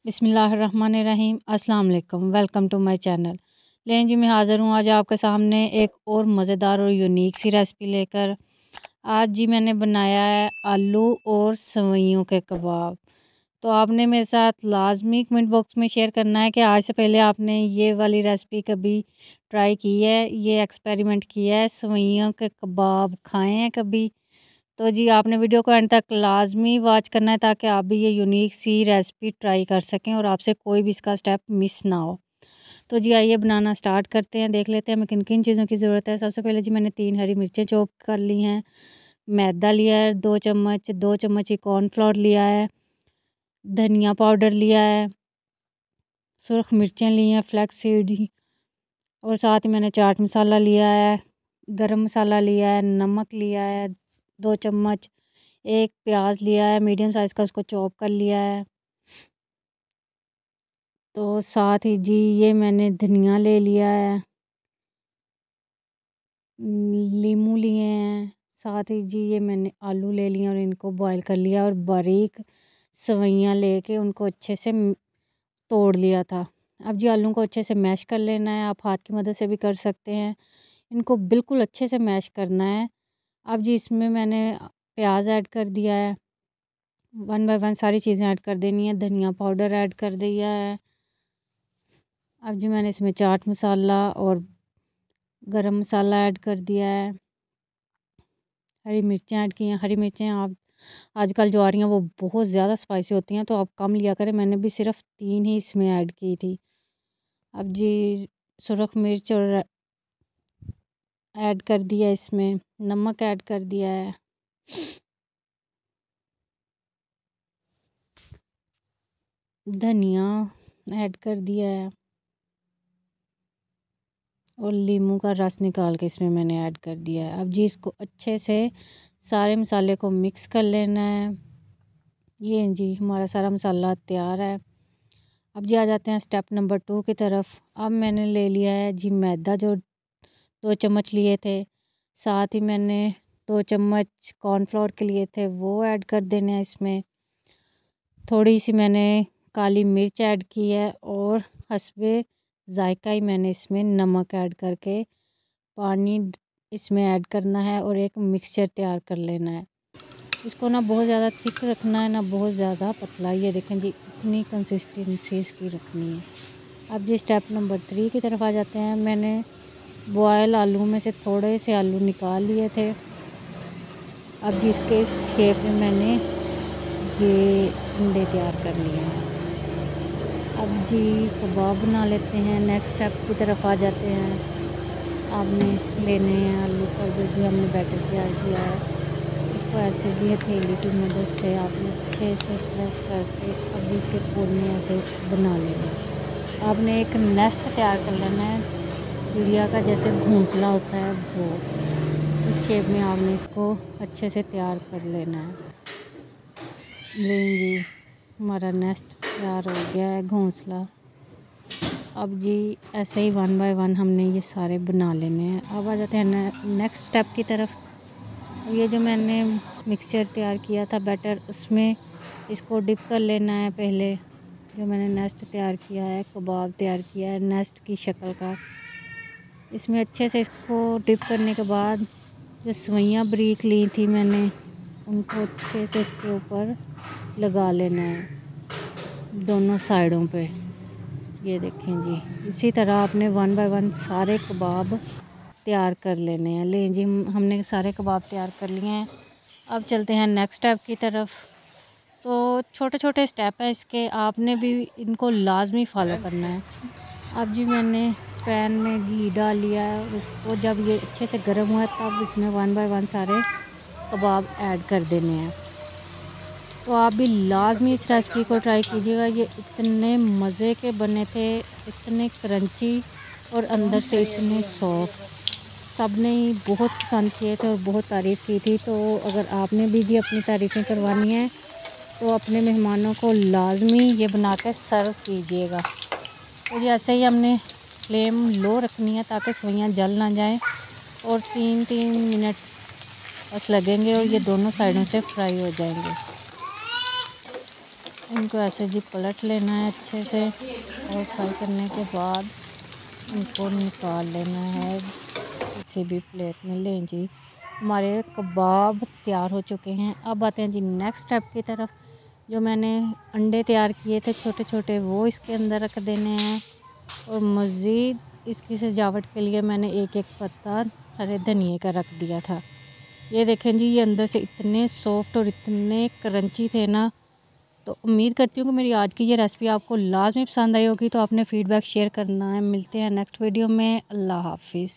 बिस्मिल्लाहिर्रहमानिर्रहीम। अस्सलाम वालेकुम। Welcome to my channel. लें जी, मैं हाज़िर हूँ आज आपके सामने एक और मज़ेदार और यूनिक सी रेसिपी लेकर। आज जी मैंने बनाया है आलू और सवैयों के कबाब। तो आपने मेरे साथ लाजमी कमेंट बॉक्स में शेयर करना है कि आज से पहले आपने ये वाली रेसिपी कभी ट्राई की है, ये एक्सपेरिमेंट किया है, सवैयों के कबाब खाए हैं कभी। तो जी आपने वीडियो को एंड तक लाजमी वॉच करना है ताकि आप भी ये यूनिक सी रेसिपी ट्राई कर सकें और आपसे कोई भी इसका स्टेप मिस ना हो। तो जी आइए बनाना स्टार्ट करते हैं। देख लेते हैं हमें किन किन चीज़ों की ज़रूरत है। सबसे पहले जी मैंने 3 हरी मिर्चें चॉप कर ली हैं, मैदा लिया है 2 चम्मच, 2 चम्मच ही कॉर्नफ्लोर लिया है, धनिया पाउडर लिया है, सुरख मिर्चें ली हैं फ्लैक्स सीड, और साथ ही मैंने चाट मसाला लिया है, गरम मसाला लिया है, नमक लिया है 2 चम्मच, एक प्याज लिया है मीडियम साइज़ का, उसको चॉप कर लिया है। तो साथ ही जी ये मैंने धनिया ले लिया है, लीमू लिए हैं, साथ ही जी ये मैंने आलू ले लिए और इनको बॉईल कर लिया और बारीक सवैयाँ लेके उनको अच्छे से तोड़ लिया था। अब जी आलू को अच्छे से मैश कर लेना है, आप हाथ की मदद से भी कर सकते हैं। इनको बिल्कुल अच्छे से मैश करना है। अब जी इसमें मैंने प्याज ऐड कर दिया है, 1 बाय 1 सारी चीज़ें ऐड कर देनी है। धनिया पाउडर ऐड कर दिया है। अब जी मैंने इसमें चाट मसाला और गरम मसाला ऐड कर दिया है। हरी मिर्चें ऐड की हैं। हरी मिर्चें आप आजकल जो आ रही हैं वो बहुत ज़्यादा स्पाइसी होती हैं, तो आप कम लिया करें। मैंने भी सिर्फ 3 ही इसमें ऐड की थी। अब जी सुरख मिर्च और ऐड कर दिया, इसमें नमक ऐड कर दिया है, धनिया ऐड कर दिया है और नींबू का रस निकाल के इसमें मैंने ऐड कर दिया है। अब जी इसको अच्छे से सारे मसाले को मिक्स कर लेना है। ये जी हमारा सारा मसाला तैयार है। अब जी आ जाते हैं स्टेप नंबर 2 की तरफ। अब मैंने ले लिया है जी मैदा, जो 2 चम्मच लिए थे, साथ ही मैंने 2 चम्मच कॉर्नफ्लोर के लिए थे वो ऐड कर देने हैं इसमें। थोड़ी सी मैंने काली मिर्च ऐड की है और हस्बे जायका ही मैंने इसमें नमक ऐड करके पानी इसमें ऐड करना है और एक मिक्सचर तैयार कर लेना है। इसको ना बहुत ज़्यादा थिक रखना है, ना बहुत ज़्यादा पतला। ये देखें जी इतनी कंसिस्टेंसी इसकी रखनी है। अब जी स्टेप नंबर 3 की तरफ आ जाते हैं। मैंने बॉयल आलू में से थोड़े से आलू निकाल लिए थे। अब जी इसके शेप में मैंने ये अंडे तैयार कर लिए हैं। अब जी कबाब बना लेते हैं। नेक्स्ट स्टेप की तरफ आ जाते हैं। आपने लेने हैं आलू का जो भी हमने बैटर तैयार किया है, इसको ऐसे भी हथेली की मदद से आपने अच्छे से प्रेस करके अब इसके कोने ऐसे बना लेना है। आपने एक नेस्ट तैयार कर लेना है, चिड़िया का जैसे घोंसला होता है वो, इस शेप में आपने इसको अच्छे से तैयार कर लेना है। लेंगे हमारा नेस्ट तैयार हो गया है, घोंसला। अब जी ऐसे ही 1 बाय 1 हमने ये सारे बना लेने हैं। अब आ जाते हैं नेक्स्ट स्टेप की तरफ। ये जो मैंने मिक्सचर तैयार किया था बैटर, उसमें इसको डिप कर लेना है। पहले जो मैंने नेस्ट तैयार किया है, कबाब तैयार किया है नेस्ट की शक्ल का, इसमें अच्छे से इसको डिप करने के बाद जो सवैयाँ बारीक ली थी मैंने, उनको अच्छे से इसके ऊपर लगा लेना है दोनों साइडों पे। ये देखें जी इसी तरह आपने 1 बाय 1 सारे कबाब तैयार कर लेने हैं। लें जी हमने सारे कबाब तैयार कर लिए हैं। अब चलते हैं नेक्स्ट स्टेप की तरफ। तो छोटे छोटे स्टेप हैं इसके, आपने भी इनको लाजमी फ़ॉलो करना है। अब जी मैंने पैन में घी डाल लिया है, उसको जब ये अच्छे से गर्म हुआ तब इसमें 1 बाय 1 सारे कबाब ऐड कर देने हैं। तो आप भी लाजमी इस रेसिपी को ट्राई कीजिएगा। ये इतने मज़े के बने थे, इतने क्रंची और अंदर से इतने सॉफ्ट, सब ने ही बहुत पसंद किए थे और बहुत तारीफ़ की थी। तो अगर आपने भी अपनी तारीफ़ें करवानी है तो अपने मेहमानों को लाजमी ये बना के सर्व कीजिएगा। तो ये ऐसे ही हमने फ्लेम लो रखनी है ताकि सवैयाँ जल ना जाएं, और 3-3 मिनट बस लगेंगे और ये दोनों साइडों से फ्राई हो जाएंगे। इनको ऐसे जी पलट लेना है अच्छे से और फ्राई करने के बाद इनको निकाल लेना है किसी भी प्लेट में। लें जी, हमारे कबाब तैयार हो चुके हैं। अब आते हैं जी नेक्स्ट स्टेप की तरफ। जो मैंने अंडे तैयार किए थे छोटे छोटे, वो इसके अंदर रख देने हैं और मज़ीद इसकी सजावट के लिए मैंने एक एक पत्ता हरे धनिए का रख दिया था। ये देखें जी, ये अंदर से इतने सॉफ्ट और इतने क्रंची थे ना। तो उम्मीद करती हूँ कि मेरी आज की ये रेसिपी आपको लाजमी पसंद आई होगी। तो आपने फ़ीडबैक शेयर करना है। मिलते हैं नेक्स्ट वीडियो में। अल्लाह हाफिज़।